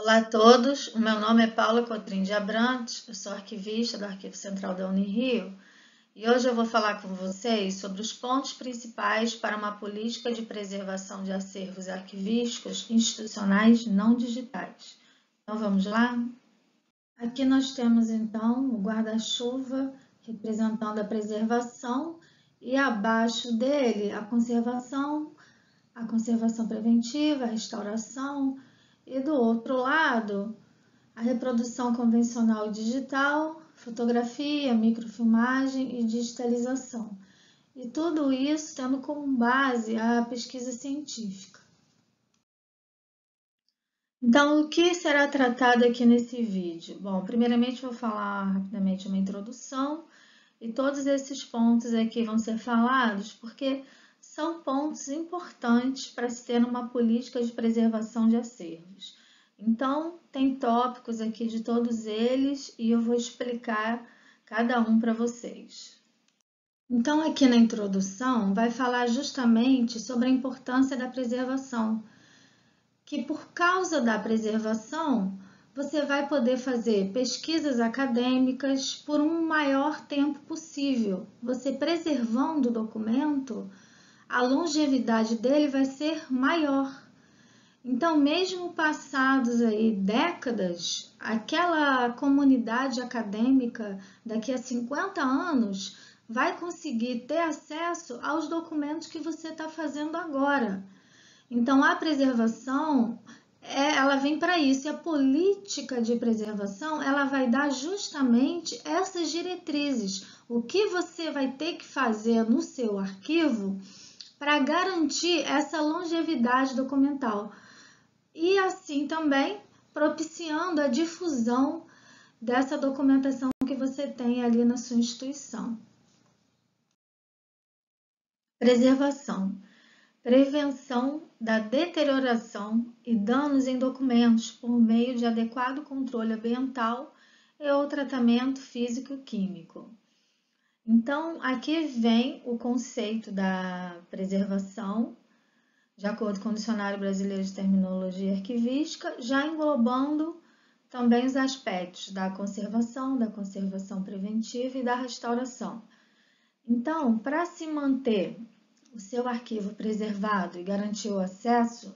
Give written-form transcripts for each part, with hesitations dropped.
Olá a todos, o meu nome é Paula Cotrim de Abrantes, eu sou arquivista do Arquivo Central da Unirio e hoje eu vou falar com vocês sobre os pontos principais para uma política de preservação de acervos arquivísticos institucionais não digitais. Então vamos lá? Aqui nós temos então o guarda-chuva representando a preservação e abaixo dele a conservação preventiva, a restauração, e do outro lado, a reprodução convencional e digital, fotografia, microfilmagem e digitalização. E tudo isso tendo como base a pesquisa científica. Então, o que será tratado aqui nesse vídeo? Bom, primeiramente vou falar rapidamente uma introdução e todos esses pontos aqui vão ser falados porque são pontos importantes para se ter uma política de preservação de acervos. Então, tem tópicos aqui de todos eles e eu vou explicar cada um para vocês. Então, aqui na introdução, vai falar justamente sobre a importância da preservação, que por causa da preservação, você vai poder fazer pesquisas acadêmicas por um maior tempo possível. Você preservando o documento, a longevidade dele vai ser maior. Então, mesmo passados aí décadas, aquela comunidade acadêmica daqui a 50 anos vai conseguir ter acesso aos documentos que você está fazendo agora. Então, a preservação, ela vem para isso. E a política de preservação, ela vai dar justamente essas diretrizes. O que você vai ter que fazer no seu arquivo para garantir essa longevidade documental. E assim também propiciando a difusão dessa documentação que você tem ali na sua instituição. Preservação. Prevenção da deterioração e danos em documentos por meio de adequado controle ambiental e ou tratamento físico-químico. Então, aqui vem o conceito da preservação, de acordo com o Dicionário Brasileiro de Terminologia Arquivística, já englobando também os aspectos da conservação preventiva e da restauração. Então, para se manter o seu arquivo preservado e garantir o acesso,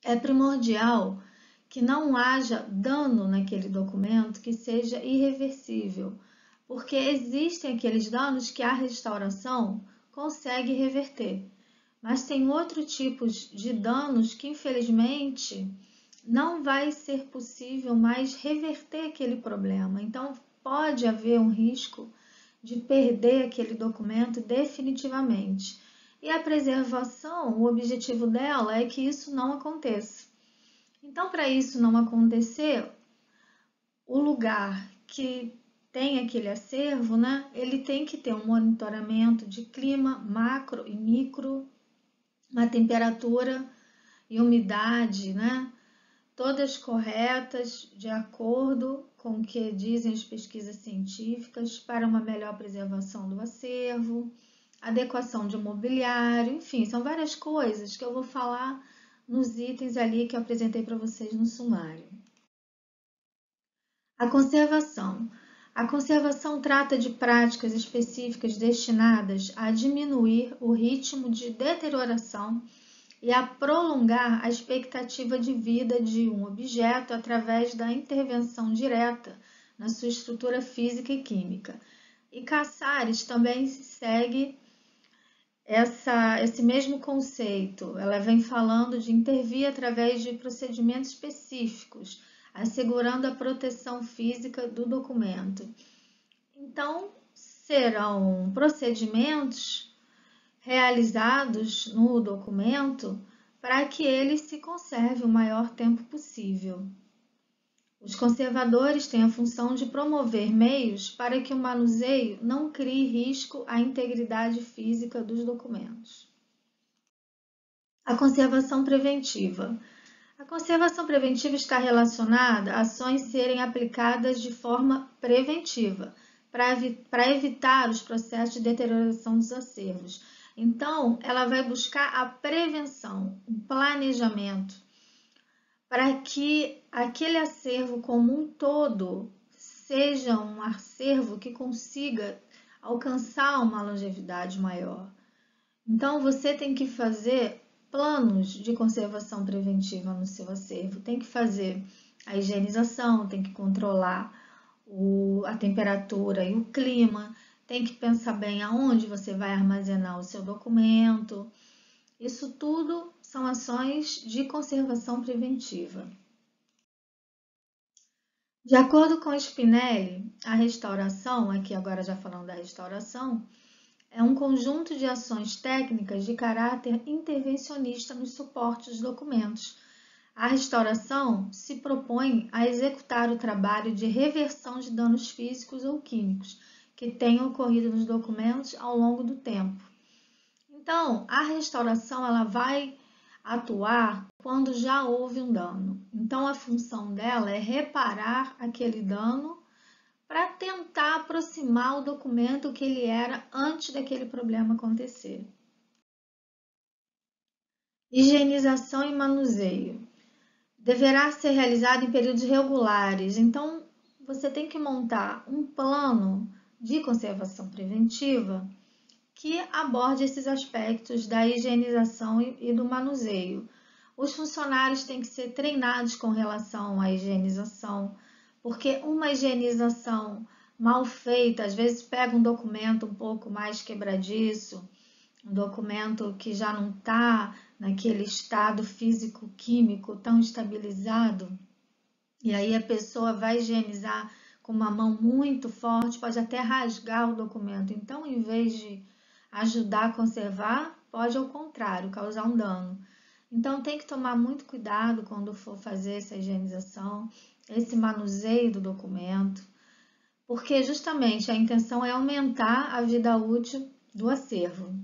é primordial que não haja dano naquele documento que seja irreversível, porque existem aqueles danos que a restauração consegue reverter. Mas tem outros tipos de danos que, infelizmente, não vai ser possível mais reverter aquele problema. Então, pode haver um risco de perder aquele documento definitivamente. E a preservação, o objetivo dela é que isso não aconteça. Então, para isso não acontecer, o lugar que tem aquele acervo, né, ele tem que ter um monitoramento de clima macro e micro, uma temperatura e umidade, né, todas corretas, de acordo com o que dizem as pesquisas científicas, para uma melhor preservação do acervo, adequação de mobiliário, enfim, são várias coisas que eu vou falar nos itens ali que eu apresentei para vocês no sumário. A conservação. A conservação trata de práticas específicas destinadas a diminuir o ritmo de deterioração e a prolongar a expectativa de vida de um objeto através da intervenção direta na sua estrutura física e química. E Casares também segue esse mesmo conceito. Ela vem falando de intervir através de procedimentos específicos, assegurando a proteção física do documento. Então, serão procedimentos realizados no documento para que ele se conserve o maior tempo possível. Os conservadores têm a função de promover meios para que o manuseio não crie risco à integridade física dos documentos. A conservação preventiva. A conservação preventiva está relacionada a ações serem aplicadas de forma preventiva, para evitar os processos de deterioração dos acervos. Então, ela vai buscar a prevenção, o planejamento, para que aquele acervo como um todo seja um acervo que consiga alcançar uma longevidade maior. Então, você tem que fazer planos de conservação preventiva no seu acervo, tem que fazer a higienização, tem que controlar a temperatura e o clima, tem que pensar bem aonde você vai armazenar o seu documento. Isso tudo são ações de conservação preventiva. De acordo com Spinelli, a restauração, aqui agora já falando da restauração, é um conjunto de ações técnicas de caráter intervencionista nos suportes dos documentos. A restauração se propõe a executar o trabalho de reversão de danos físicos ou químicos que tenham ocorrido nos documentos ao longo do tempo. Então, a restauração ela vai atuar quando já houve um dano. Então, a função dela é reparar aquele dano para tentar aproximar o documento que ele era antes daquele problema acontecer. Higienização e manuseio. Deverá ser realizado em períodos regulares, então você tem que montar um plano de conservação preventiva que aborde esses aspectos da higienização e do manuseio. Os funcionários têm que ser treinados com relação à higienização, porque uma higienização mal feita, às vezes pega um documento um pouco mais quebradiço, um documento que já não está naquele estado físico-químico tão estabilizado, e aí a pessoa vai higienizar com uma mão muito forte, pode até rasgar o documento. Então, em vez de ajudar a conservar, pode ao contrário, causar um dano. Então, tem que tomar muito cuidado quando for fazer essa higienização, esse manuseio do documento, porque justamente a intenção é aumentar a vida útil do acervo.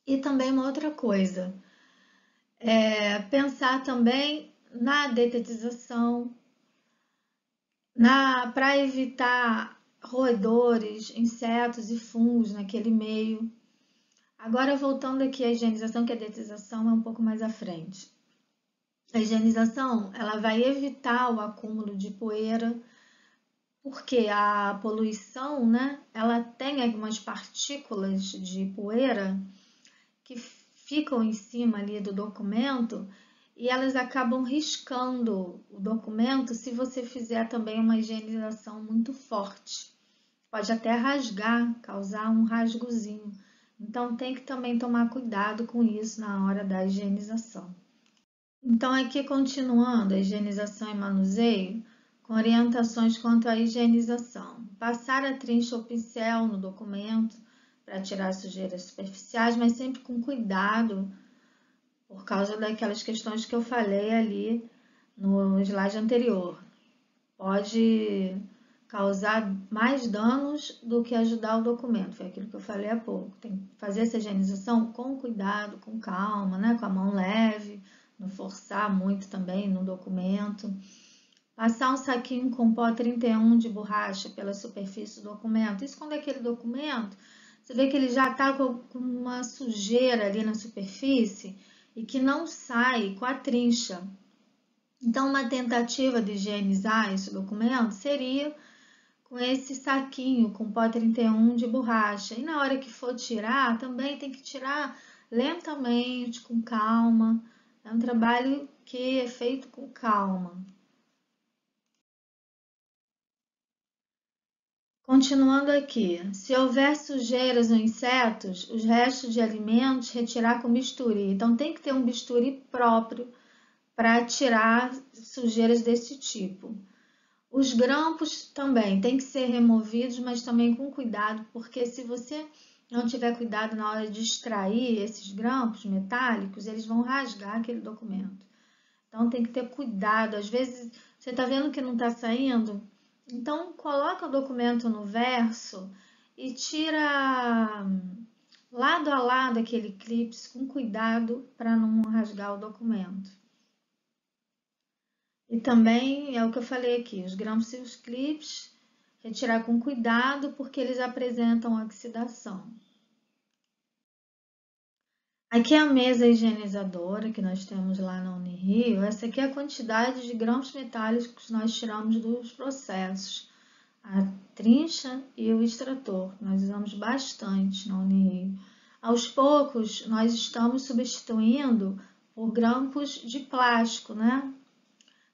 E também uma outra coisa, pensar também na detetização, para evitar roedores, insetos e fungos naquele meio. Agora, voltando aqui à higienização, que a detetização é um pouco mais à frente. A higienização, ela vai evitar o acúmulo de poeira, porque a poluição, né, ela tem algumas partículas de poeira que ficam em cima ali do documento e elas acabam riscando o documento se você fizer também uma higienização muito forte. Pode até rasgar, causar um rasgozinho. Então, tem que também tomar cuidado com isso na hora da higienização. Então, aqui continuando a higienização e manuseio, com orientações quanto à higienização. Passar a trincha ou pincel no documento para tirar sujeiras superficiais, mas sempre com cuidado, por causa daquelas questões que eu falei ali no slide anterior. Pode causar mais danos do que ajudar o documento, foi aquilo que eu falei há pouco. Tem que fazer essa higienização com cuidado, com calma, né? Com a mão leve, não forçar muito também no documento. Passar um saquinho com pó 31 de borracha pela superfície do documento. Isso quando é aquele documento, você vê que ele já está com uma sujeira ali na superfície e que não sai com a trincha. Então, uma tentativa de higienizar esse documento seria com esse saquinho com pó 31 de borracha. E na hora que for tirar, também tem que tirar lentamente, com calma. É um trabalho que é feito com calma. Continuando aqui, se houver sujeiras ou insetos, os restos de alimentos, retirar com bisturi. Então, tem que ter um bisturi próprio para tirar sujeiras desse tipo. Os grampos também têm que ser removidos, mas também com cuidado, porque se você não tiver cuidado na hora de extrair esses grampos metálicos, eles vão rasgar aquele documento. Então, tem que ter cuidado. Às vezes, você está vendo que não está saindo, então coloca o documento no verso e tira lado a lado aquele clips com cuidado para não rasgar o documento. E também é o que eu falei aqui, os grampos e os clips, retirar com cuidado porque eles apresentam oxidação. Aqui é a mesa higienizadora que nós temos lá na Unirio. Essa aqui é a quantidade de grãos metálicos que nós tiramos dos processos. A trincha e o extrator, nós usamos bastante na Unirio. Aos poucos, nós estamos substituindo por grampos de plástico, né?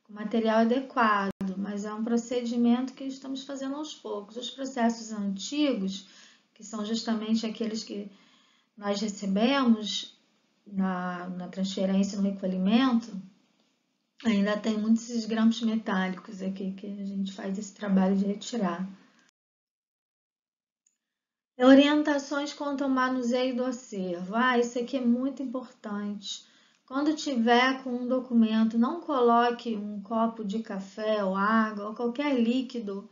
Com material adequado, mas é um procedimento que estamos fazendo aos poucos. Os processos antigos, que são justamente aqueles que nós recebemos na transferência, no recolhimento, ainda tem muitos grampos metálicos aqui que a gente faz esse trabalho de retirar. Orientações quanto ao manuseio do acervo. Isso aqui é muito importante. Quando tiver com um documento, não coloque um copo de café ou água ou qualquer líquido,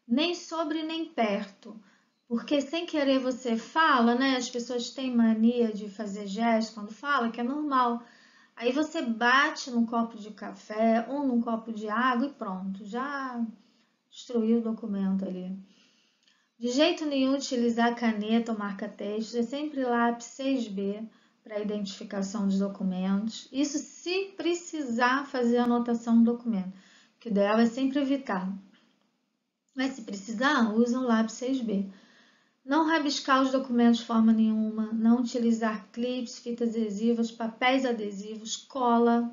nem sobre nem perto. Porque sem querer você fala, né? As pessoas têm mania de fazer gesto quando fala, que é normal. Aí você bate num copo de café ou num copo de água e pronto, já destruiu o documento ali. De jeito nenhum utilizar caneta ou marca-texto, é sempre lápis 6B para identificação de documentos. Isso se precisar fazer anotação do documento, que o ideal é sempre evitar. Mas se precisar, usa o lápis 6B. Não rabiscar os documentos de forma nenhuma, não utilizar clipes, fitas adesivas, papéis adesivos, cola,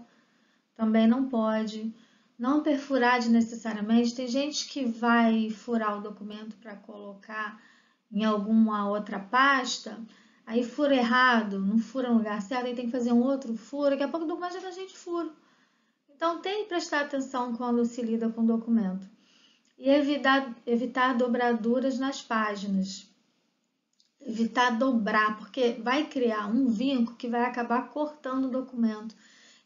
também não pode. Não perfurar desnecessariamente. Tem gente que vai furar o documento para colocar em alguma outra pasta, aí fura errado, não fura no lugar certo, aí tem que fazer um outro furo, daqui a pouco o documento já está cheio de furo. Então tem que prestar atenção quando se lida com o documento. E evitar dobraduras nas páginas. Evitar dobrar, porque vai criar um vinco que vai acabar cortando o documento.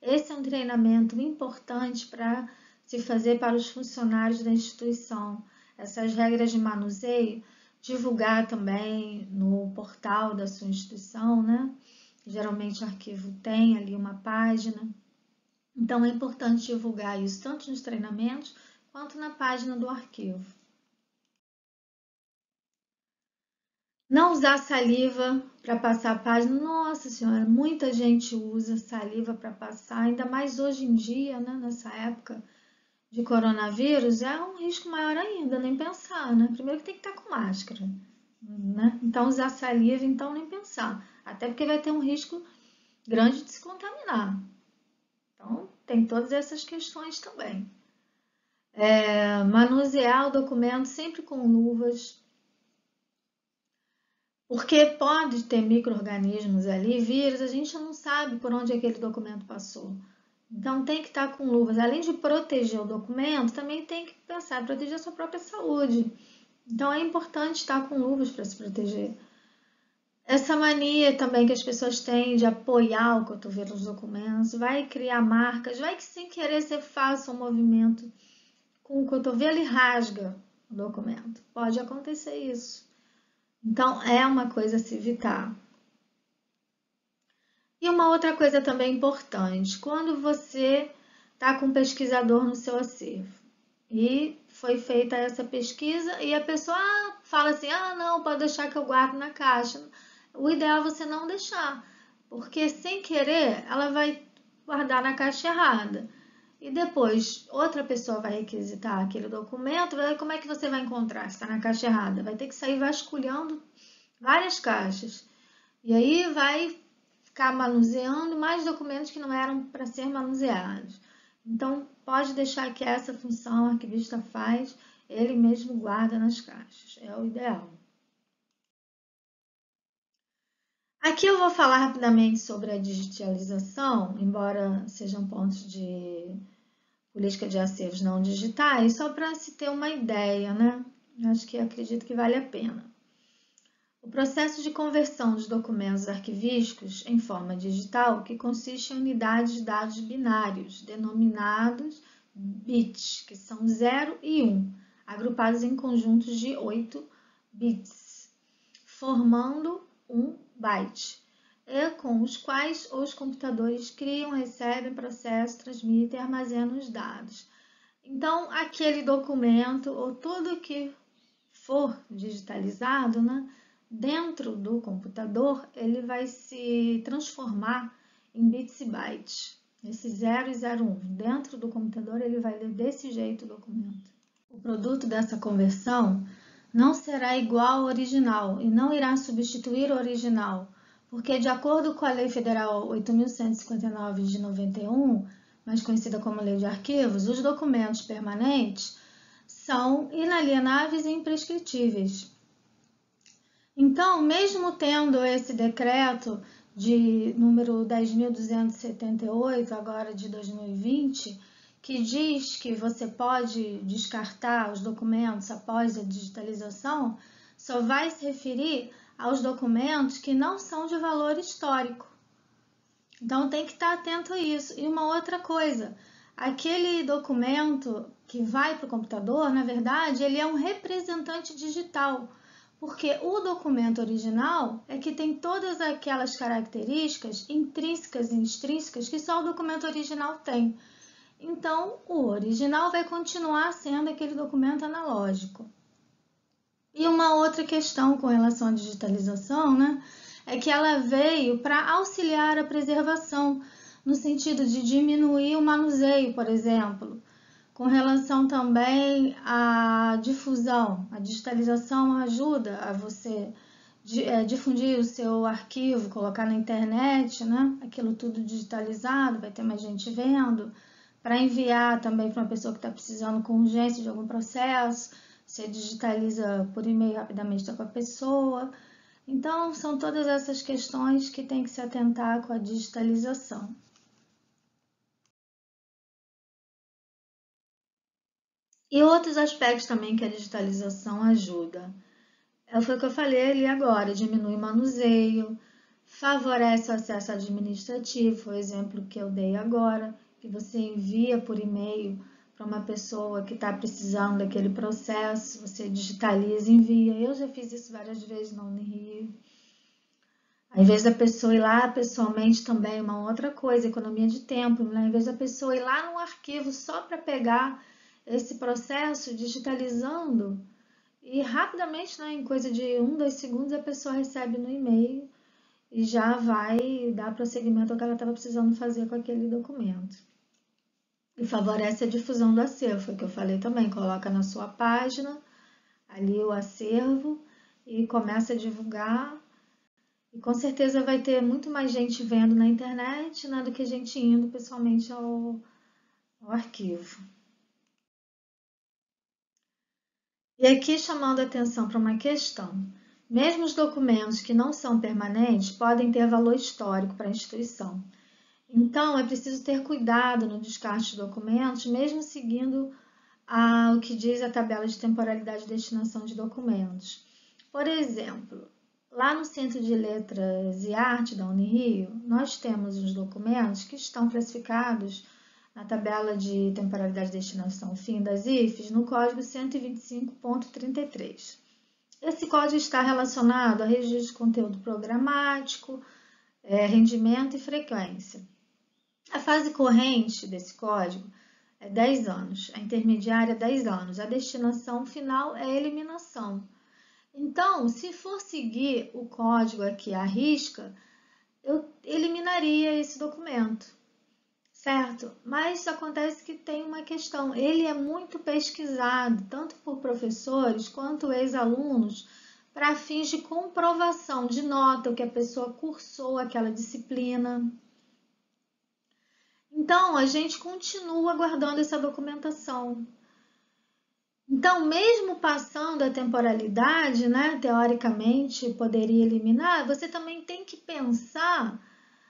Esse é um treinamento importante para se fazer para os funcionários da instituição. Essas regras de manuseio, divulgar também no portal da sua instituição, né? Geralmente o arquivo tem ali uma página. Então é importante divulgar isso tanto nos treinamentos quanto na página do arquivo. Não usar saliva para passar a página. Nossa Senhora, muita gente usa saliva para passar, ainda mais hoje em dia, né, nessa época de coronavírus, é um risco maior ainda, nem pensar, né? Primeiro que tem que estar com máscara, né? Então usar saliva, então nem pensar. Até porque vai ter um risco grande de se contaminar. Então tem todas essas questões também. Manusear o documento sempre com luvas, porque pode ter micro-organismos ali, vírus, a gente não sabe por onde aquele documento passou. Então tem que estar com luvas. Além de proteger o documento, também tem que pensar em proteger a sua própria saúde. Então é importante estar com luvas para se proteger. Essa mania também que as pessoas têm de apoiar o cotovelo nos documentos, vai criar marcas, vai que sem querer você faça um movimento com o cotovelo e rasga o documento. Pode acontecer isso. Então é uma coisa a se evitar. E uma outra coisa também importante, quando você está com um pesquisador no seu acervo e foi feita essa pesquisa e a pessoa fala assim, não, pode deixar que eu guardo na caixa. O ideal é você não deixar, porque sem querer ela vai guardar na caixa errada. E depois outra pessoa vai requisitar aquele documento, como é que você vai encontrar se está na caixa errada? Vai ter que sair vasculhando várias caixas. E aí vai ficar manuseando mais documentos que não eram para ser manuseados. Então, pode deixar que essa função o arquivista faz, ele mesmo guarda nas caixas, é o ideal. Aqui eu vou falar rapidamente sobre a digitalização, embora sejam pontos de política de acervos não digitais, só para se ter uma ideia, né? Acredito que vale a pena. O processo de conversão dos documentos arquivísticos em forma digital, que consiste em unidades de dados binários, denominados bits, que são 0 e 1, agrupados em conjuntos de 8 bits, formando um byte, e com os quais os computadores criam, recebem, processam, transmitem e armazenam os dados. Então, aquele documento, ou tudo que for digitalizado, né, dentro do computador, ele vai se transformar em bits e bytes. Esse 0 e 01. Dentro do computador, ele vai ler desse jeito o documento. O produto dessa conversão não será igual ao original e não irá substituir o original, porque, de acordo com a Lei Federal 8.159 de 91, mais conhecida como Lei de Arquivos, os documentos permanentes são inalienáveis e imprescritíveis. Então, mesmo tendo esse decreto de número 10.278, agora de 2020, que diz que você pode descartar os documentos após a digitalização, só vai se referir aos documentos que não são de valor histórico. Então, tem que estar atento a isso. E uma outra coisa, aquele documento que vai para o computador, na verdade, ele é um representante digital, porque o documento original é que tem todas aquelas características intrínsecas e extrínsecas que só o documento original tem. Então, o original vai continuar sendo aquele documento analógico. E uma outra questão com relação à digitalização, né, é que ela veio para auxiliar a preservação, no sentido de diminuir o manuseio, por exemplo. Com relação também à difusão, a digitalização ajuda a você difundir o seu arquivo, colocar na internet, né? Aquilo tudo digitalizado, vai ter mais gente vendo, para enviar também para uma pessoa que está precisando com urgência de algum processo, você digitaliza por e-mail rapidamente para a pessoa. Então, são todas essas questões que tem que se atentar com a digitalização. E outros aspectos também que a digitalização ajuda. Foi o que eu falei ali agora, diminui o manuseio, favorece o acesso administrativo, foi o exemplo que eu dei agora, que você envia por e-mail para uma pessoa que está precisando daquele processo, você digitaliza e envia. Eu já fiz isso várias vezes na Unirio. Ao invés da pessoa ir lá pessoalmente também, uma outra coisa, economia de tempo, né? Ao invés da pessoa ir lá no arquivo só para pegar esse processo, digitalizando, e rapidamente, né, em coisa de 1, 2 segundos, a pessoa recebe no e-mail e já vai dar prosseguimento ao que ela estava precisando fazer com aquele documento. E favorece a difusão do acervo, foi o que eu falei também, coloca na sua página ali o acervo e começa a divulgar. E com certeza vai ter muito mais gente vendo na internet, né, do que gente indo pessoalmente ao arquivo. E aqui chamando a atenção para uma questão. Mesmo os documentos que não são permanentes podem ter valor histórico para a instituição. Então, é preciso ter cuidado no descarte de documentos, mesmo seguindo o que diz a tabela de temporalidade e destinação de documentos. Por exemplo, lá no Centro de Letras e Arte da Unirio, nós temos os documentos que estão classificados na tabela de temporalidade de destinação fim das IFES, no código 125.33. Esse código está relacionado a registro de conteúdo programático, rendimento e frequência. A fase corrente desse código é 10 anos, a intermediária é 10 anos, a destinação final é eliminação. Então, se for seguir o código aqui à risca, eu eliminaria esse documento. Certo? Mas acontece que tem uma questão, ele é muito pesquisado, tanto por professores quanto ex-alunos, para fins de comprovação de nota, o que a pessoa cursou aquela disciplina. Então, a gente continua guardando essa documentação. Então, mesmo passando a temporalidade, né, teoricamente poderia eliminar, você também tem que pensar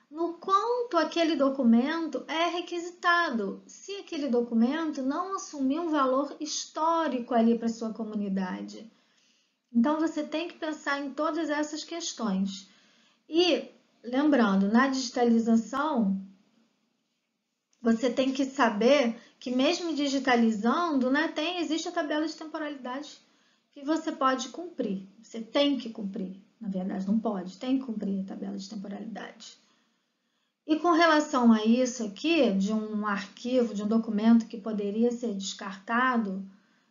no quanto aquele documento é requisitado, se aquele documento não assumir um valor histórico ali para sua comunidade. Então, você tem que pensar em todas essas questões. E, lembrando, na digitalização, você tem que saber que mesmo digitalizando, né, existe a tabela de temporalidade que você pode cumprir. Você tem que cumprir, na verdade, não pode, tem que cumprir a tabela de temporalidade. E com relação a isso aqui, de um arquivo, de um documento que poderia ser descartado,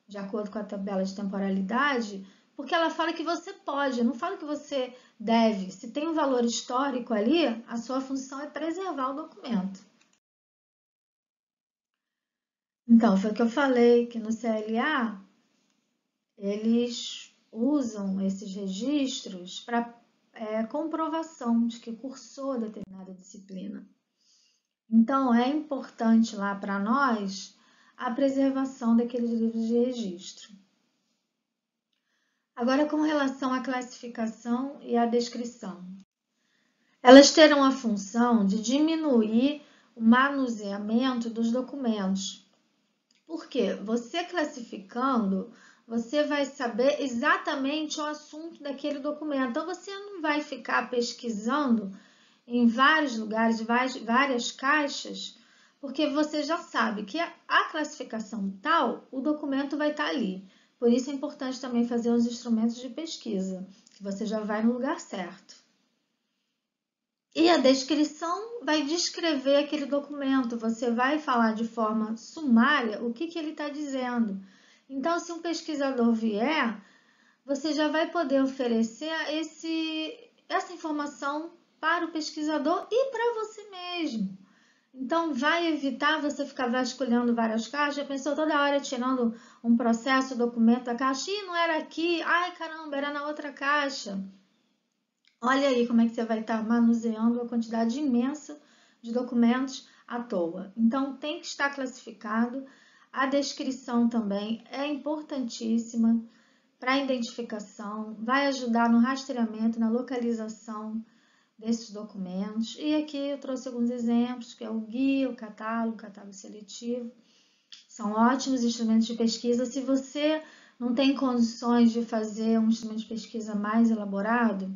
de acordo com a tabela de temporalidade, porque ela fala que você pode, não fala que você deve. Se tem um valor histórico ali, a sua função é preservar o documento. Então, foi o que eu falei, que no CLA, eles usam esses registros para comprovação de que cursou determinada disciplina. Então, é importante lá para nós a preservação daqueles livros de registro. Agora, com relação à classificação e à descrição. Elas terão a função de diminuir o manuseamento dos documentos. Porque você classificando, você vai saber exatamente o assunto daquele documento. Então, você não vai ficar pesquisando em vários lugares, várias caixas, porque você já sabe que a classificação tal, o documento vai estar ali. Por isso é importante também fazer os instrumentos de pesquisa, que você já vai no lugar certo. E a descrição vai descrever aquele documento, você vai falar de forma sumária o que ele está dizendo. Então, se um pesquisador vier, você já vai poder oferecer essa informação para o pesquisador e para você mesmo. Então, vai evitar você ficar vasculhando várias caixas. Já pensou toda hora tirando um processo, documento da caixa? Ih, não era aqui. Ai, caramba, era na outra caixa. Olha aí como é que você vai estar manuseando uma quantidade imensa de documentos à toa. Então, tem que estar classificado. A descrição também é importantíssima para a identificação, vai ajudar no rastreamento, na localização desses documentos. E aqui eu trouxe alguns exemplos, que é o guia, o catálogo seletivo. São ótimos instrumentos de pesquisa. Se você não tem condições de fazer um instrumento de pesquisa mais elaborado,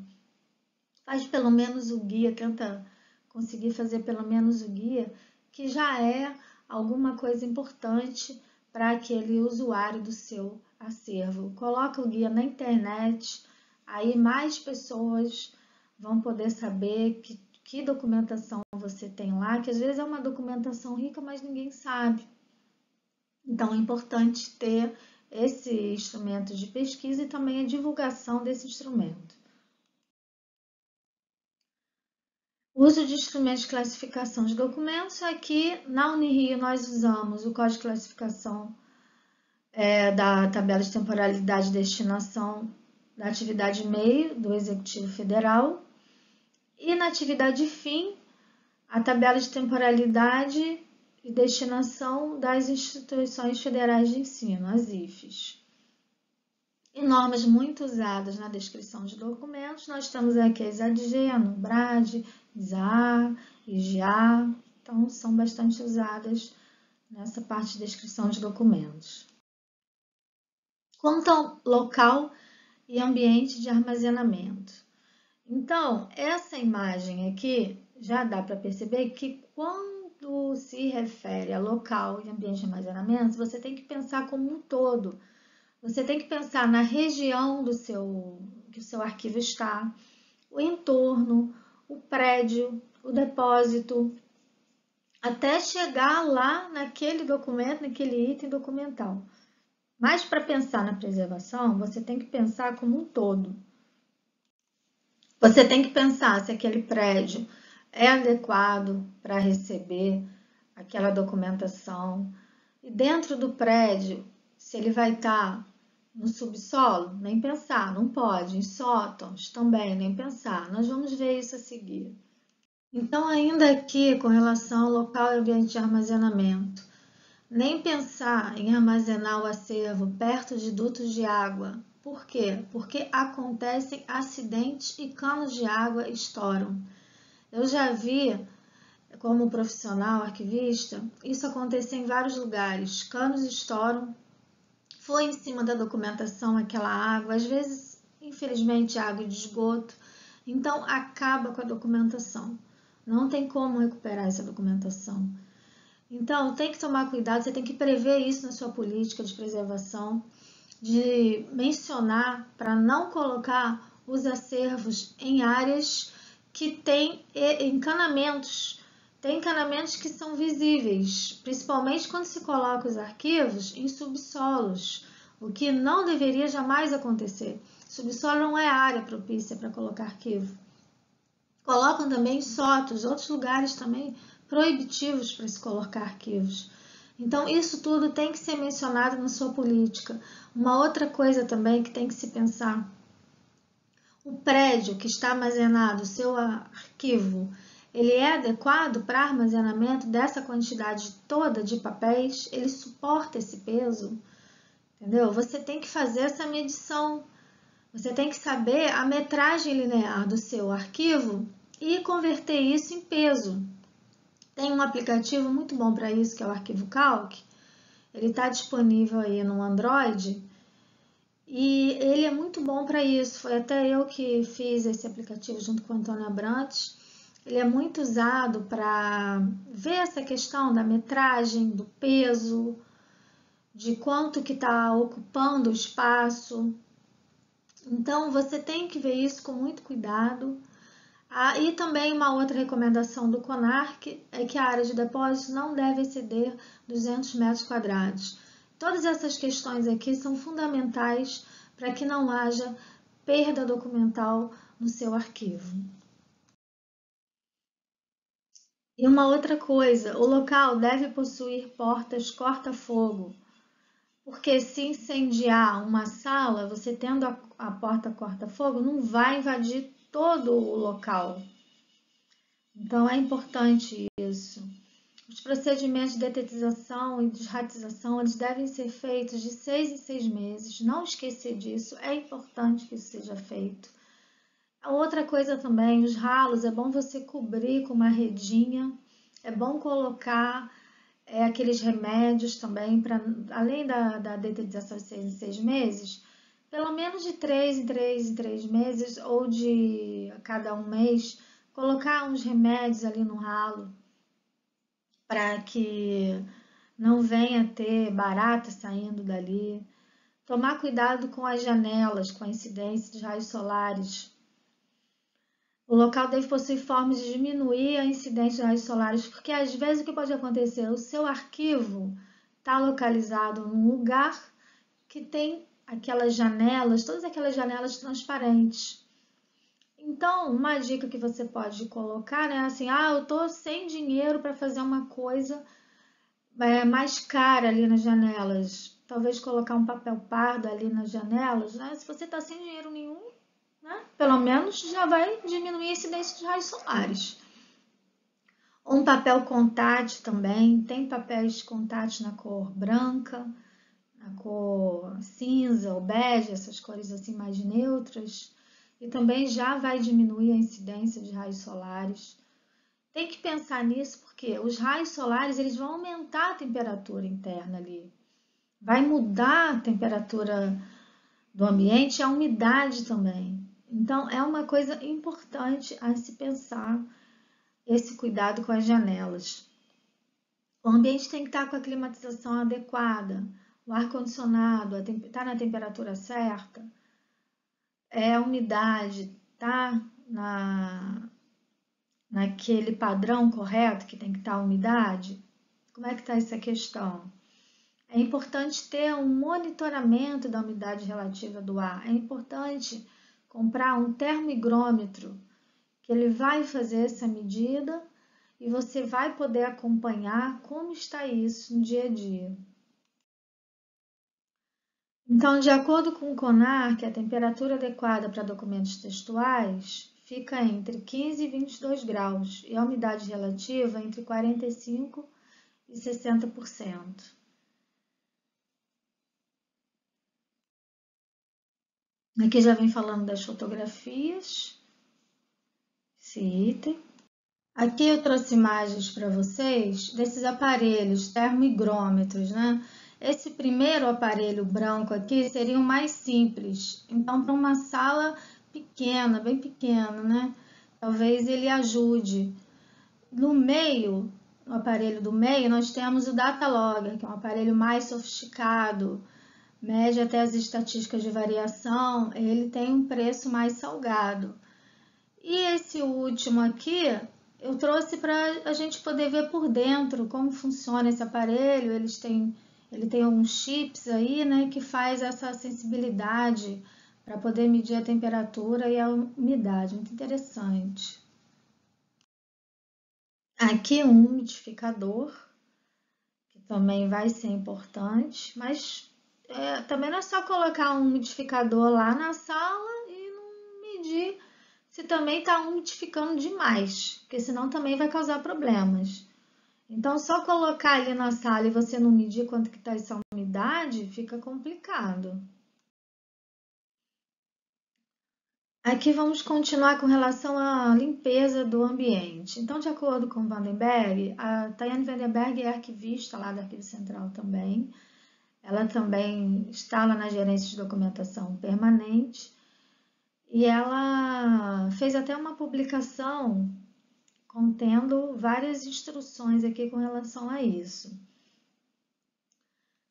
faz pelo menos o guia, tenta conseguir fazer pelo menos o guia, que já é alguma coisa importante para aquele usuário do seu acervo. Coloca o guia na internet, aí mais pessoas vão poder saber que documentação você tem lá, que às vezes é uma documentação rica, mas ninguém sabe. Então, é importante ter esse instrumento de pesquisa e também a divulgação desse instrumento. O uso de instrumentos de classificação de documentos. Aqui na Unirio nós usamos o Código de Classificação da tabela de temporalidade e destinação da atividade meio do Executivo Federal. E na atividade fim, a tabela de temporalidade e destinação das instituições federais de ensino, as IFES. E normas muito usadas na descrição de documentos, nós temos aqui as ADG, a NUBRAD, ISAA, IGA, então são bastante usadas nessa parte de descrição de documentos. Quanto ao local e ambiente de armazenamento. Então, essa imagem aqui já dá para perceber que quando se refere a local e ambiente de armazenamento, você tem que pensar como um todo. Você tem que pensar na região que o seu arquivo está, o entorno, o prédio, o depósito, até chegar lá naquele documento, naquele item documental. Mas para pensar na preservação, você tem que pensar como um todo. Você tem que pensar se aquele prédio é adequado para receber aquela documentação. E dentro do prédio, se ele vai estar no subsolo, nem pensar, não pode. Em sótãos também, nem pensar. Nós vamos ver isso a seguir. Então, ainda aqui, com relação ao local e ambiente de armazenamento, nem pensar em armazenar o acervo perto de dutos de água. Por quê? Porque acontecem acidentes e canos de água estouram. Eu já vi, como profissional arquivista, isso acontecer em vários lugares. Canos estouram, foi em cima da documentação aquela água, às vezes, infelizmente, água de esgoto, então acaba com a documentação. Não tem como recuperar essa documentação. Então, tem que tomar cuidado, você tem que prever isso na sua política de preservação, de mencionar para não colocar os acervos em áreas que têm encanamentos. Tem encanamentos que são visíveis, principalmente quando se coloca os arquivos em subsolos, o que não deveria jamais acontecer. Subsolo não é área propícia para colocar arquivo. Colocam também sótanos, outros lugares também proibitivos para se colocar arquivos. Então, isso tudo tem que ser mencionado na sua política. Uma outra coisa também que tem que se pensar: o prédio que está armazenado, o seu arquivo, ele é adequado para armazenamento dessa quantidade toda de papéis? Ele suporta esse peso? Entendeu? Você tem que fazer essa medição. Você tem que saber a metragem linear do seu arquivo e converter isso em peso. Tem um aplicativo muito bom para isso, que é o Arquivo Calc. Ele está disponível aí no Android e ele é muito bom para isso. Foi até eu que fiz esse aplicativo junto com o Antônio Abrantes. Ele é muito usado para ver essa questão da metragem, do peso, de quanto que está ocupando o espaço. Então, você tem que ver isso com muito cuidado. E também uma outra recomendação do CONARC é que a área de depósito não deve exceder 200 metros quadrados. Todas essas questões aqui são fundamentais para que não haja perda documental no seu arquivo. E uma outra coisa, o local deve possuir portas corta-fogo, porque se incendiar uma sala, você tendo a porta corta-fogo, não vai invadir todo o local. Então, é importante isso. Os procedimentos de detetização e desratização, eles devem ser feitos de 6 em 6 meses. Não esquecer disso, é importante que isso seja feito. A outra coisa também, os ralos, é bom você cobrir com uma redinha. É bom colocar aqueles remédios também, além da detetização de 6 em 6 meses, pelo menos de 3 em 3 meses ou de a cada um mês, colocar uns remédios ali no ralo para que não venha ter barata saindo dali. Tomar cuidado com as janelas, com a incidência de raios solares. O local deve possuir formas de diminuir a incidência de raios solares, porque às vezes o que pode acontecer? O seu arquivo está localizado num lugar que tem aquelas janelas, todas aquelas janelas transparentes. Então, uma dica que você pode colocar, né, assim, eu tô sem dinheiro para fazer uma coisa mais cara ali nas janelas. Talvez colocar um papel pardo ali nas janelas, né? Se você está sem dinheiro nenhum, né, pelo menos já vai diminuir a incidência de raios solares. Um papel contact também, tem papéis contact na cor branca, na cor cinza ou bege, essas cores assim mais neutras, e também já vai diminuir a incidência de raios solares. Tem que pensar nisso porque os raios solares eles vão aumentar a temperatura interna ali, vai mudar a temperatura do ambiente e a umidade também. Então é uma coisa importante a se pensar esse cuidado com as janelas. O ambiente tem que estar com a climatização adequada, o ar-condicionado está na temperatura certa, a umidade está naquele padrão correto que tem que estar a umidade. Como é que está essa questão? É importante ter um monitoramento da umidade relativa do ar. É importante comprar um termohigrômetro, que ele vai fazer essa medida e você vai poder acompanhar como está isso no dia a dia. Então, de acordo com o CONARC, a temperatura adequada para documentos textuais fica entre 15 e 22 graus e a umidade relativa entre 45% e 60%. Aqui já vem falando das fotografias, esse item. Aqui eu trouxe imagens para vocês desses aparelhos termohigrômetros, né? Esse primeiro aparelho branco aqui seria o mais simples. Então, para uma sala pequena, bem pequena, né? Talvez ele ajude. No meio, no aparelho do meio, nós temos o Datalogger, que é um aparelho mais sofisticado, mede até as estatísticas de variação, ele tem um preço mais salgado. E esse último aqui, eu trouxe para a gente poder ver por dentro como funciona esse aparelho. ele tem alguns chips aí, né, que faz essa sensibilidade para poder medir a temperatura e a umidade. Muito interessante. Aqui um umidificador, que também vai ser importante, mas também não é só colocar um umidificador lá na sala e não medir se também está umidificando demais, porque senão também vai causar problemas. Então, só colocar ali na sala e você não medir quanto que está essa umidade, fica complicado. Aqui vamos continuar com relação à limpeza do ambiente. Então, de acordo com Vandenberg, a Tayane Vandenberg é arquivista lá do Arquivo Central também. Ela também está lá na gerência de documentação permanente e ela fez até uma publicação contendo várias instruções aqui com relação a isso.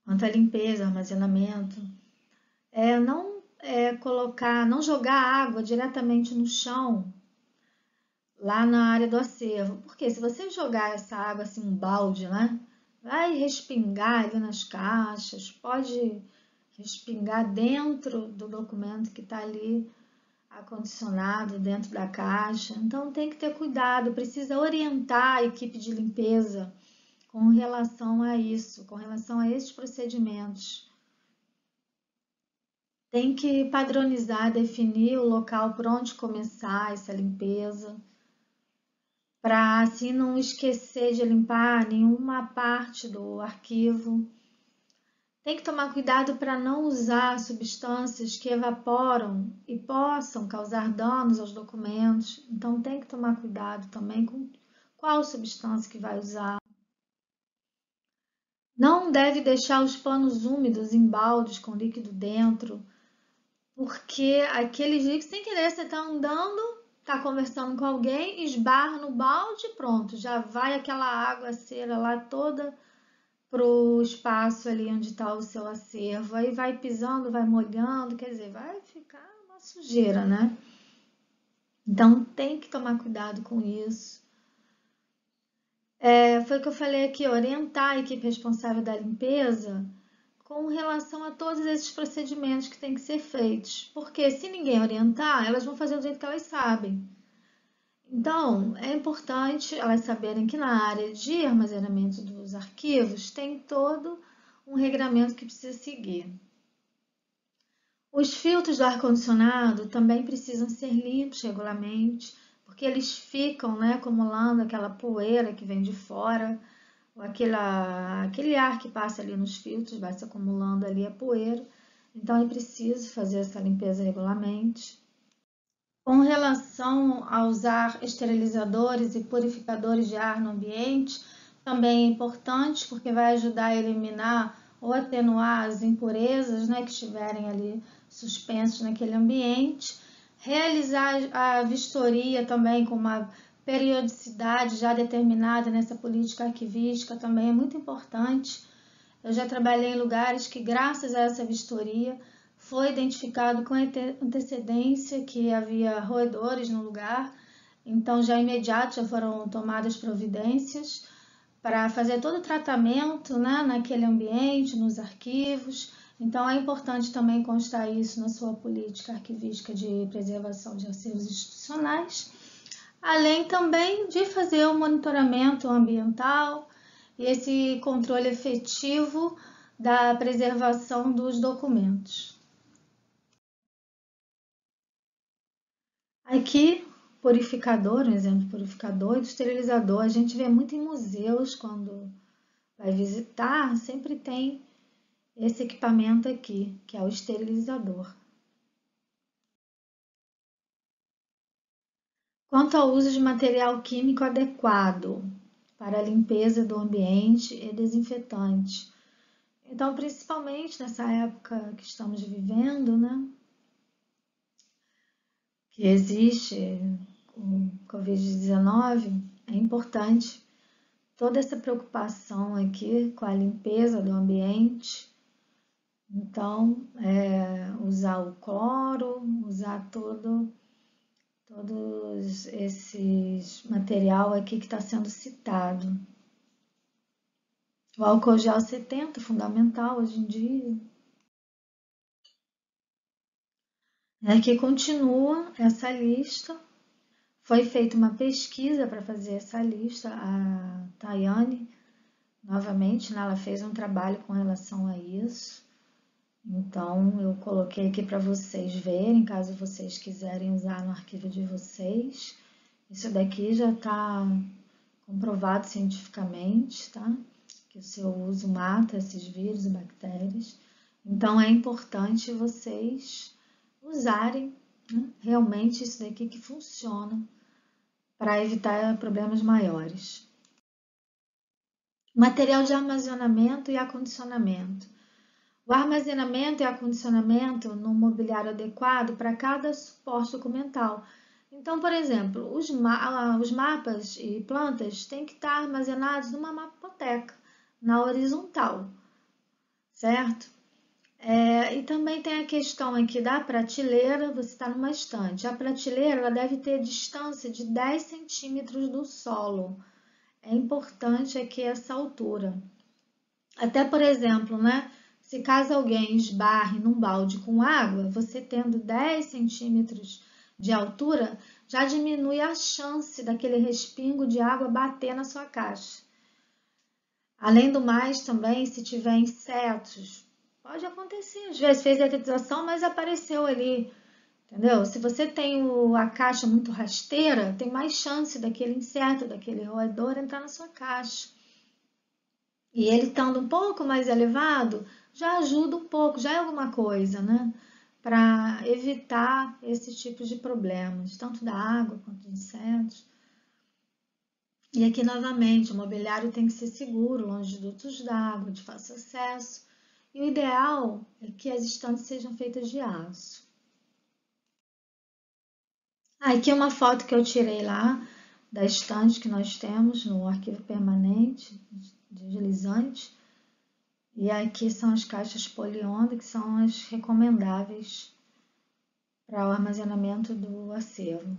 Quanto à limpeza, armazenamento, não jogar água diretamente no chão, lá na área do acervo. Porque se você jogar essa água assim, um balde, né? Vai respingar ali nas caixas, pode respingar dentro do documento que está ali acondicionado dentro da caixa. Então tem que ter cuidado, precisa orientar a equipe de limpeza com relação a isso, com relação a esses procedimentos. Tem que padronizar, definir o local por onde começar essa limpeza, para assim não esquecer de limpar nenhuma parte do arquivo. Tem que tomar cuidado para não usar substâncias que evaporam e possam causar danos aos documentos. Então tem que tomar cuidado também com qual substância que vai usar. Não deve deixar os panos úmidos em baldes com líquido dentro, porque aqueles líquidos, sem querer, você está andando, está conversando com alguém, esbarra no balde e pronto, já vai aquela água cera lá toda para o espaço ali onde está o seu acervo. Aí vai pisando, vai molhando, quer dizer, vai ficar uma sujeira, né? Então tem que tomar cuidado com isso. Foi o que eu falei aqui, orientar a equipe responsável da limpeza com relação a todos esses procedimentos que têm que ser feitos. Porque se ninguém orientar, elas vão fazer do jeito que elas sabem. Então, é importante elas saberem que na área de armazenamento dos arquivos tem todo um regramento que precisa seguir. Os filtros do ar-condicionado também precisam ser limpos regularmente, porque eles ficam, né, acumulando aquela poeira que vem de fora, ou aquele ar que passa ali nos filtros, vai se acumulando ali a poeira. Então é preciso fazer essa limpeza regularmente. Com relação a usar esterilizadores e purificadores de ar no ambiente, também é importante porque vai ajudar a eliminar ou atenuar as impurezas, né, que estiverem ali suspensas naquele ambiente. Realizar a vistoria também com uma periodicidade já determinada nessa política arquivística também é muito importante. Eu já trabalhei em lugares que, graças a essa vistoria, foi identificado com antecedência que havia roedores no lugar, então já imediato já foram tomadas providências para fazer todo o tratamento, né, naquele ambiente, nos arquivos. Então é importante também constar isso na sua política arquivística de preservação de acervos institucionais, além também de fazer o monitoramento ambiental e esse controle efetivo da preservação dos documentos. Aqui, purificador, um exemplo de purificador e do esterilizador, a gente vê muito em museus quando vai visitar, sempre tem esse equipamento aqui, que é o esterilizador. Quanto ao uso de material químico adequado para a limpeza do ambiente e desinfetante. Então, principalmente nessa época que estamos vivendo, né? Que existe o Covid-19, é importante toda essa preocupação aqui com a limpeza do ambiente. Então, usar o cloro, usar todos esses material aqui que está sendo citado. O álcool gel 70, fundamental hoje em dia. Aqui continua essa lista. Foi feita uma pesquisa para fazer essa lista. A Tayane, novamente, né, ela fez um trabalho com relação a isso. Então, eu coloquei aqui para vocês verem, caso vocês quiserem usar no arquivo de vocês. Isso daqui já está comprovado cientificamente, tá? Que o seu uso mata esses vírus e bactérias. Então, é importante vocês usarem, né, realmente isso daqui que funciona para evitar problemas maiores. Material de armazenamento e acondicionamento. O armazenamento e acondicionamento no mobiliário adequado para cada suporte documental. Então, por exemplo, os mapas e plantas têm que estar armazenados numa mapoteca, na horizontal, certo? E também tem a questão aqui da prateleira, você está numa estante. A prateleira ela deve ter distância de 10 centímetros do solo. É importante aqui essa altura. Até, por exemplo, né? Se caso alguém esbarre num balde com água, você tendo 10 centímetros de altura, já diminui a chance daquele respingo de água bater na sua caixa. Além do mais, também, se tiver insetos, pode acontecer. Às vezes fez a detetização, mas apareceu ali, entendeu? Se você tem a caixa muito rasteira, tem mais chance daquele inseto, daquele roedor entrar na sua caixa. E ele estando um pouco mais elevado, já ajuda um pouco, já é alguma coisa, né? Para evitar esse tipo de problemas, tanto da água quanto de insetos. E aqui, novamente, o mobiliário tem que ser seguro, longe de dutos d'água, de fácil acesso. E o ideal é que as estantes sejam feitas de aço. Aqui é uma foto que eu tirei lá da estante que nós temos no arquivo permanente de deslizante. E aqui são as caixas poliondra, que são as recomendáveis para o armazenamento do acervo.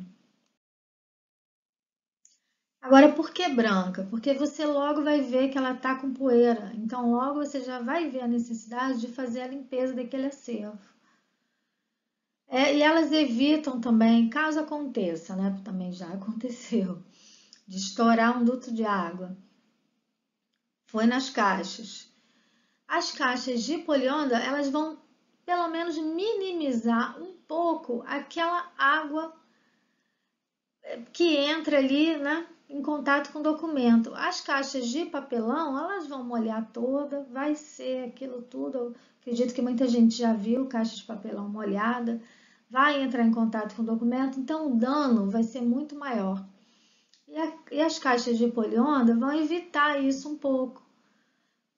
Agora, por que branca? Porque você logo vai ver que ela está com poeira. Então, logo você já vai ver a necessidade de fazer a limpeza daquele acervo. E elas evitam também, caso aconteça, né? Também já aconteceu, de estourar um duto de água. Foi nas caixas. As caixas de poliondra, elas vão pelo menos minimizar um pouco aquela água que entra ali, né, em contato com o documento. As caixas de papelão, elas vão molhar toda, vai ser aquilo tudo. Eu acredito que muita gente já viu caixa de papelão molhada, vai entrar em contato com o documento, então o dano vai ser muito maior. E as caixas de poliondra vão evitar isso um pouco.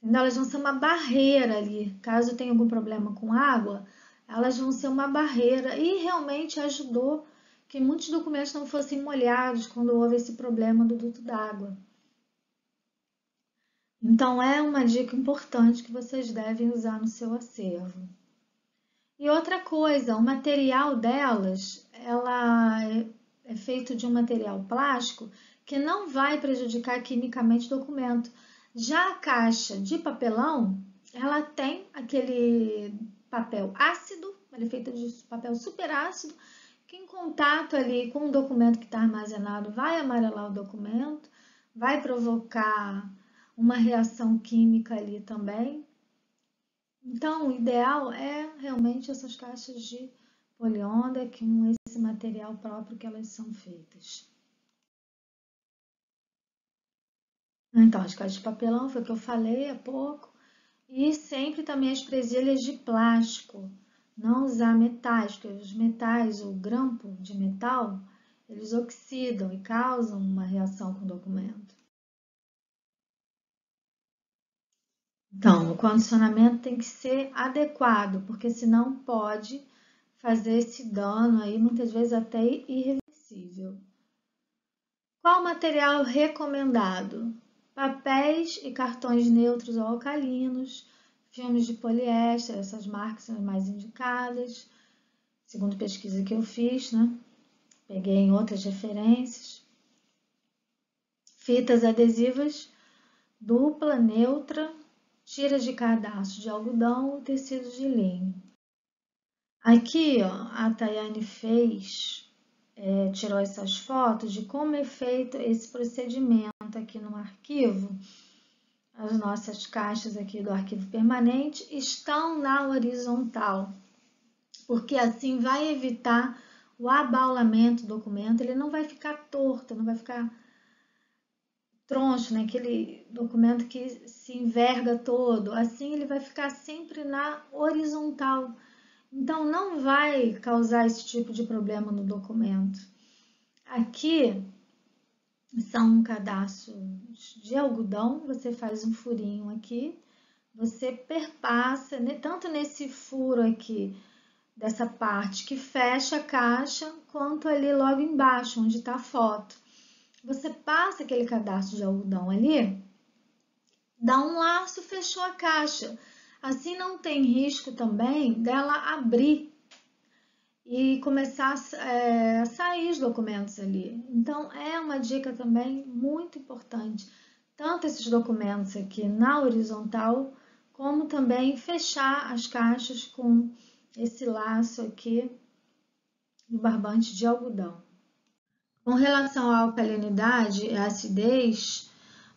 Entendeu? Elas vão ser uma barreira ali. Caso tenha algum problema com água, elas vão ser uma barreira. E realmente ajudou que muitos documentos não fossem molhados quando houve esse problema do duto d'água. Então, é uma dica importante que vocês devem usar no seu acervo. E outra coisa, o material delas, ela é feito de um material plástico que não vai prejudicar quimicamente o documento. Já a caixa de papelão, ela tem aquele papel ácido, ela é feita de papel superácido, que em contato ali com o documento que está armazenado vai amarelar o documento, vai provocar uma reação química ali também. Então, o ideal é realmente essas caixas de poliondra, com esse material próprio que elas são feitas. Então, as caixas de papelão foi o que eu falei há pouco. E sempre também as presilhas de plástico. Não usar metais, porque os metais, o grampo de metal, eles oxidam e causam uma reação com o documento. Então, o condicionamento tem que ser adequado, porque senão pode fazer esse dano aí, muitas vezes até irreversível. Qual material recomendado? Papéis e cartões neutros ou alcalinos, filmes de poliéster, essas marcas são as mais indicadas, segundo pesquisa que eu fiz, né? Peguei em outras referências. Fitas adesivas dupla, neutra, tira de cadastro de algodão ou tecido de linho. Aqui, ó, a Tayane tirou essas fotos de como é feito esse procedimento aqui no arquivo. As nossas caixas aqui do arquivo permanente estão na horizontal, porque assim vai evitar o abaulamento do documento, ele não vai ficar torto, não vai ficar troncho, né? Aquele documento que se enverga todo, assim ele vai ficar sempre na horizontal. Então, não vai causar esse tipo de problema no documento. Aqui são cadastros de algodão, você faz um furinho aqui, você perpassa, né, tanto nesse furo aqui, dessa parte que fecha a caixa, quanto ali logo embaixo, onde está a foto. Você passa aquele cadastro de algodão ali, dá um laço, fechou a caixa. Assim não tem risco também dela abrir e começar a sair os documentos ali. Então, é uma dica também muito importante, tanto esses documentos aqui na horizontal, como também fechar as caixas com esse laço aqui do barbante de algodão. Com relação à alcalinidade e acidez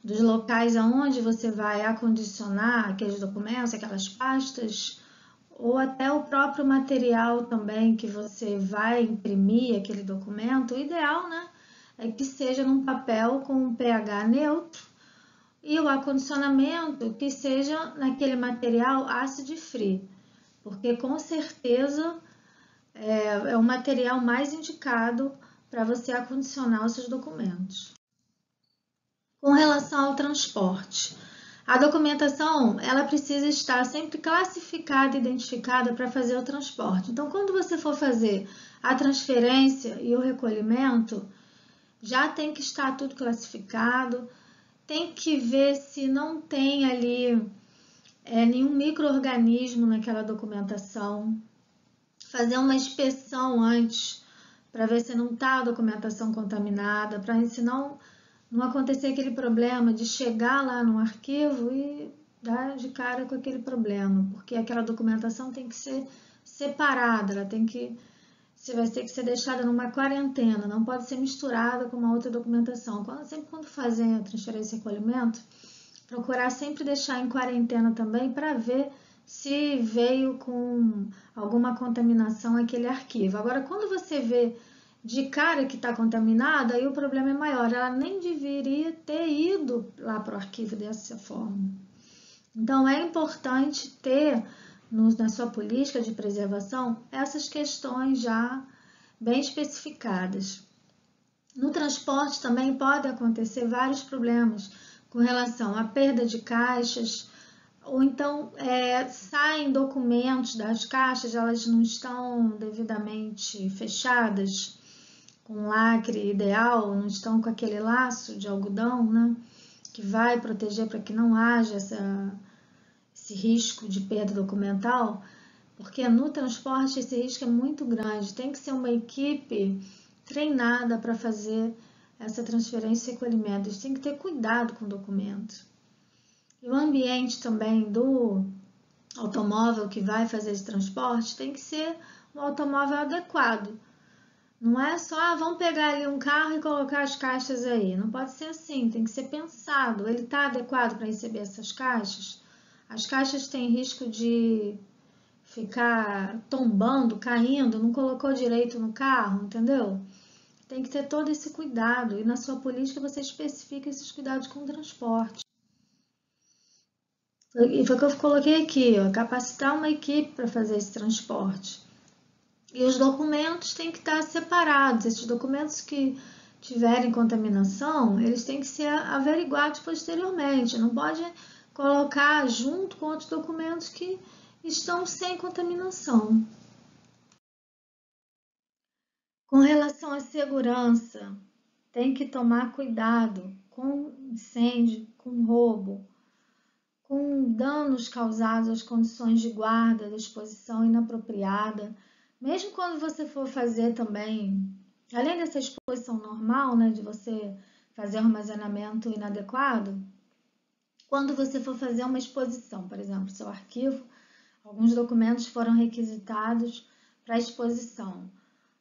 dos locais aonde você vai acondicionar aqueles documentos, aquelas pastas, ou até o próprio material também que você vai imprimir aquele documento, o ideal, né, é que seja num papel com um pH neutro e o acondicionamento que seja naquele material acid free, porque com certeza é o material mais indicado para você acondicionar os seus documentos. Com relação ao transporte, a documentação ela precisa estar sempre classificada e identificada para fazer o transporte. Então, quando você for fazer a transferência e o recolhimento, já tem que estar tudo classificado, tem que ver se não tem ali nenhum micro-organismo naquela documentação, fazer uma inspeção antes para ver se não está a documentação contaminada, para senão não acontecer aquele problema de chegar lá no arquivo e dar de cara com aquele problema, porque aquela documentação tem que ser separada, ela tem que vai ter que ser deixada numa quarentena, não pode ser misturada com uma outra documentação. Sempre quando fazem a transferência e recolhimento, procurar sempre deixar em quarentena também para ver se veio com alguma contaminação aquele arquivo. Agora, quando você vê de cara que está contaminada, aí o problema é maior. Ela nem deveria ter ido lá para o arquivo dessa forma. Então, é importante ter na sua política de preservação essas questões já bem especificadas. No transporte também pode acontecer vários problemas com relação à perda de caixas, ou então saem documentos das caixas, elas não estão devidamente fechadas, com lacre ideal, não estão com aquele laço de algodão, né, que vai proteger para que não haja esse risco de perda documental, porque no transporte esse risco é muito grande, tem que ser uma equipe treinada para fazer essa transferência e recolhimento, eles têm que ter cuidado com o documento. E o ambiente também do automóvel que vai fazer esse transporte tem que ser um automóvel adequado. Não é só, vamos pegar ali um carro e colocar as caixas aí. Não pode ser assim, tem que ser pensado. Ele está adequado para receber essas caixas? As caixas têm risco de ficar tombando, caindo, não colocou direito no carro, entendeu? Tem que ter todo esse cuidado. E na sua política você especifica esses cuidados com o transporte. E foi o que eu coloquei aqui, ó, capacitar uma equipe para fazer esse transporte. E os documentos têm que estar separados. Esses documentos que tiverem contaminação, eles têm que ser averiguados posteriormente. Não pode colocar junto com outros documentos que estão sem contaminação. Com relação à segurança, tem que tomar cuidado com incêndio, com roubo, com danos causados às condições de guarda, da exposição inapropriada. Mesmo quando você for fazer também, além dessa exposição normal, né, de você fazer armazenamento inadequado, quando você for fazer uma exposição, por exemplo, seu arquivo, alguns documentos foram requisitados para exposição.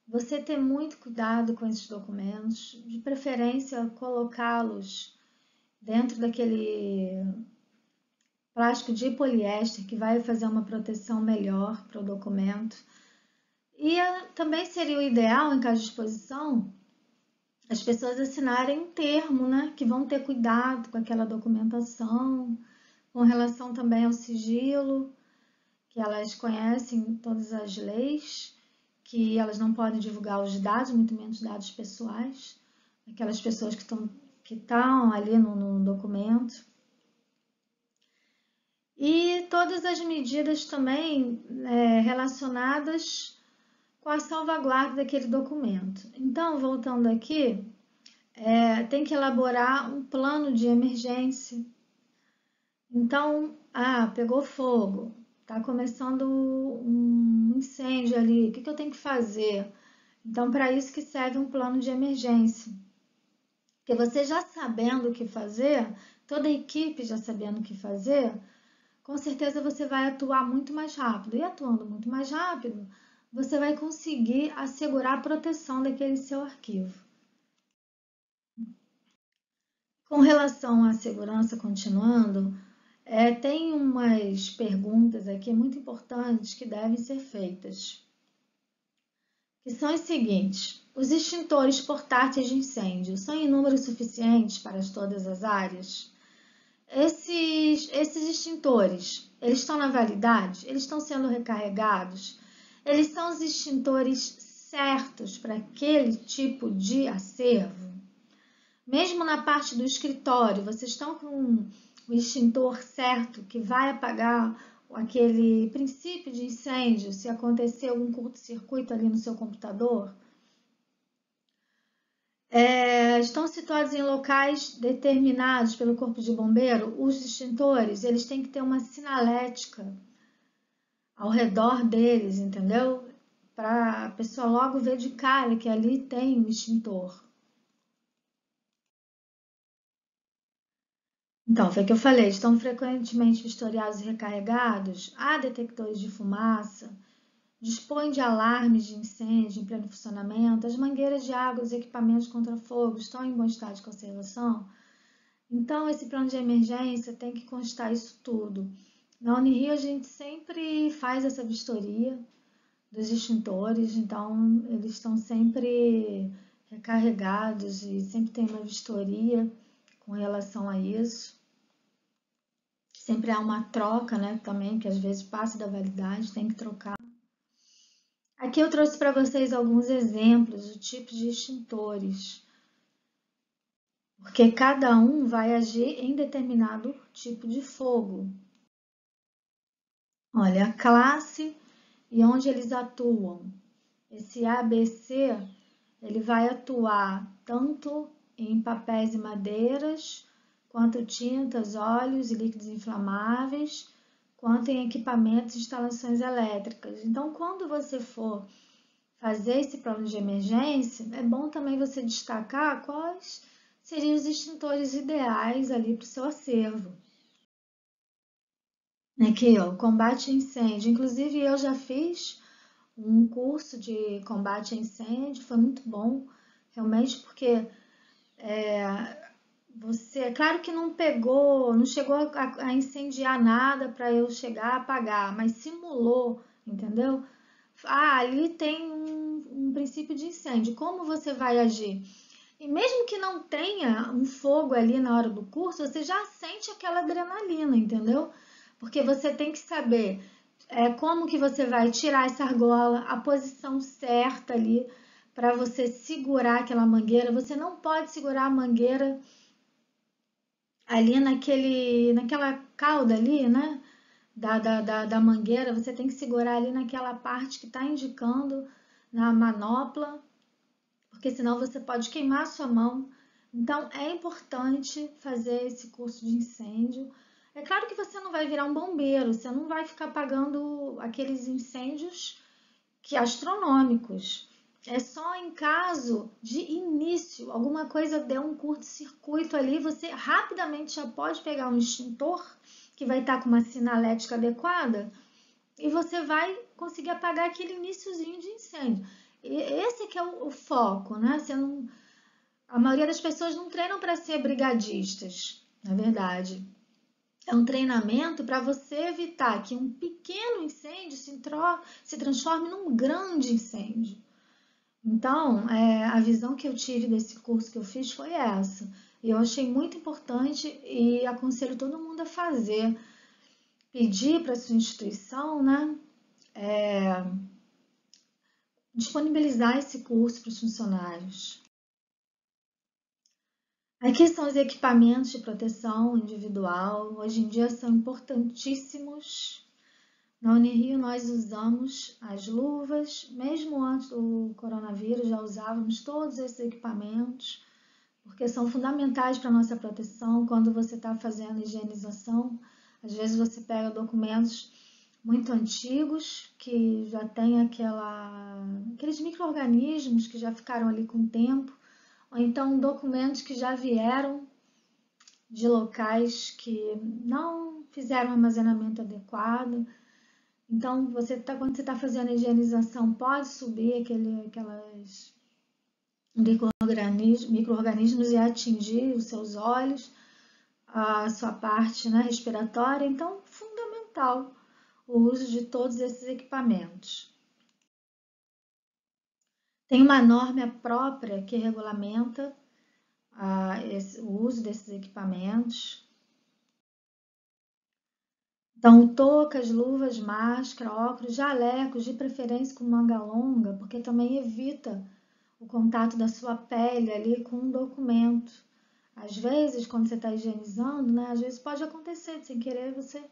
Você ter muito cuidado com esses documentos, de preferência colocá-los dentro daquele plástico de poliéster que vai fazer uma proteção melhor para o documento. E também seria o ideal, em caso de exposição, as pessoas assinarem um termo, né, que vão ter cuidado com aquela documentação, com relação também ao sigilo, que elas conhecem todas as leis, que elas não podem divulgar os dados, muito menos dados pessoais, aquelas pessoas que estão ali no documento. E todas as medidas também relacionadas com a salvaguarda daquele documento. Então, voltando aqui, tem que elaborar um plano de emergência. Então, pegou fogo, está começando um incêndio ali, o que eu tenho que fazer? Então, para isso que serve um plano de emergência. Porque você já sabendo o que fazer, toda a equipe já sabendo o que fazer, com certeza você vai atuar muito mais rápido. E atuando muito mais rápido, você vai conseguir assegurar a proteção daquele seu arquivo. Com relação à segurança, continuando, tem umas perguntas aqui muito importantes que devem ser feitas, que são as seguintes: os extintores portáteis de incêndio são em número suficiente para todas as áreas? Esses extintores, eles estão na validade? Eles estão sendo recarregados? Eles são os extintores certos para aquele tipo de acervo? Mesmo na parte do escritório, vocês estão com o extintor certo que vai apagar aquele princípio de incêndio se acontecer algum curto-circuito ali no seu computador? Estão situados em locais determinados pelo Corpo de Bombeiro? Os extintores, eles têm que ter uma sinalética ao redor deles, entendeu? Para a pessoa logo ver de cara que ali tem um extintor. Então, foi o que eu falei, estão frequentemente vistoriados e recarregados, há detectores de fumaça, dispõe de alarmes de incêndio em pleno funcionamento, as mangueiras de água e os equipamentos contra fogo estão em bom estado de conservação. Então, esse plano de emergência tem que constar isso tudo. Na Unirio, a gente sempre faz essa vistoria dos extintores, então eles estão sempre recarregados e sempre tem uma vistoria com relação a isso. Sempre há uma troca, né, também, que às vezes passa da validade, tem que trocar. Aqui eu trouxe para vocês alguns exemplos de tipos de extintores, porque cada um vai agir em determinado tipo de fogo. Olha, a classe e onde eles atuam. Esse ABC, ele vai atuar tanto em papéis e madeiras, quanto tintas, óleos e líquidos inflamáveis, quanto em equipamentos e instalações elétricas. Então, quando você for fazer esse plano de emergência, é bom também você destacar quais seriam os extintores ideais ali para o seu acervo. Aqui, ó, combate a incêndio. Inclusive, eu já fiz um curso de combate a incêndio, foi muito bom, realmente, porque é claro que não chegou a incendiar nada para eu chegar a apagar, mas simulou, entendeu? Ali tem um princípio de incêndio, como você vai agir? E mesmo que não tenha um fogo ali na hora do curso, você já sente aquela adrenalina, entendeu? Porque você tem que saber como que você vai tirar essa argola, a posição certa ali para você segurar aquela mangueira. Você não pode segurar a mangueira ali naquela cauda ali, né? Da mangueira, você tem que segurar ali naquela parte que está indicando na manopla, porque senão você pode queimar a sua mão. Então, é importante fazer esse curso de incêndio. É claro que você não vai virar um bombeiro, você não vai ficar apagando aqueles incêndios astronômicos, é só em caso de início, alguma coisa deu um curto-circuito ali, você rapidamente já pode pegar um extintor que vai estar com uma sinalética adequada e você vai conseguir apagar aquele iniciozinho de incêndio. E esse que é o foco, né? A maioria das pessoas não treinam para ser brigadistas, na verdade. É um treinamento para você evitar que um pequeno incêndio se transforme num grande incêndio. Então, a visão que eu tive desse curso que eu fiz foi essa. E eu achei muito importante e aconselho todo mundo a fazer. Pedir para a sua instituição, né, disponibilizar esse curso para os funcionários. Aqui são os equipamentos de proteção individual. Hoje em dia são importantíssimos. Na Unirio nós usamos as luvas, mesmo antes do coronavírus já usávamos todos esses equipamentos, porque são fundamentais para a nossa proteção. Quando você está fazendo higienização, às vezes você pega documentos muito antigos, que já tem aqueles micro-organismos que já ficaram ali com o tempo, ou então documentos que já vieram de locais que não fizeram armazenamento adequado. Então, quando você está fazendo a higienização, pode subir aquelas micro-organismos e atingir os seus olhos, a sua parte, né, respiratória. Então, fundamental o uso de todos esses equipamentos. Tem uma norma própria que regulamenta o uso desses equipamentos. Então, toucas, luvas, máscara, óculos, jalecos, de preferência com manga longa, porque também evita o contato da sua pele ali com um documento. Às vezes, quando você está higienizando, né, às vezes pode acontecer, de sem querer você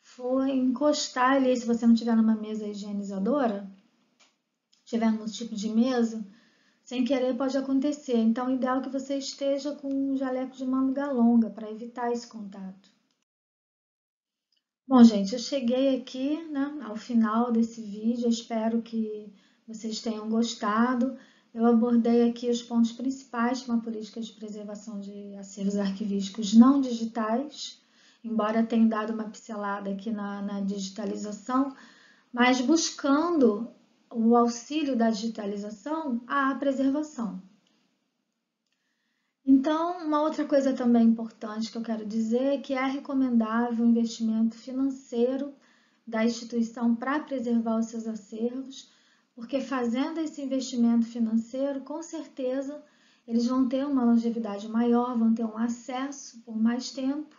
for encostar ali, se você não tiver numa mesa higienizadora, tiver num tipo de mesa, sem querer pode acontecer. Então, o ideal é que você esteja com um jaleco de manga longa para evitar esse contato. Bom, gente, eu cheguei aqui, né, ao final desse vídeo. Eu espero que vocês tenham gostado. Eu abordei aqui os pontos principais de uma política de preservação de acervos arquivísticos não digitais, embora tenha dado uma pincelada aqui na digitalização, mas buscando o auxílio da digitalização à preservação. Então, uma outra coisa também importante que eu quero dizer é que é recomendável o investimento financeiro da instituição para preservar os seus acervos, porque fazendo esse investimento financeiro, com certeza, eles vão ter uma longevidade maior, vão ter um acesso por mais tempo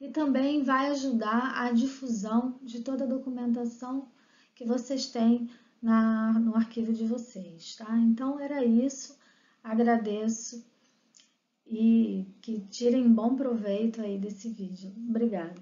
e também vai ajudar a difusão de toda a documentação que vocês têm no arquivo de vocês, tá? Então, era isso. Agradeço e que tirem bom proveito aí desse vídeo. Obrigada.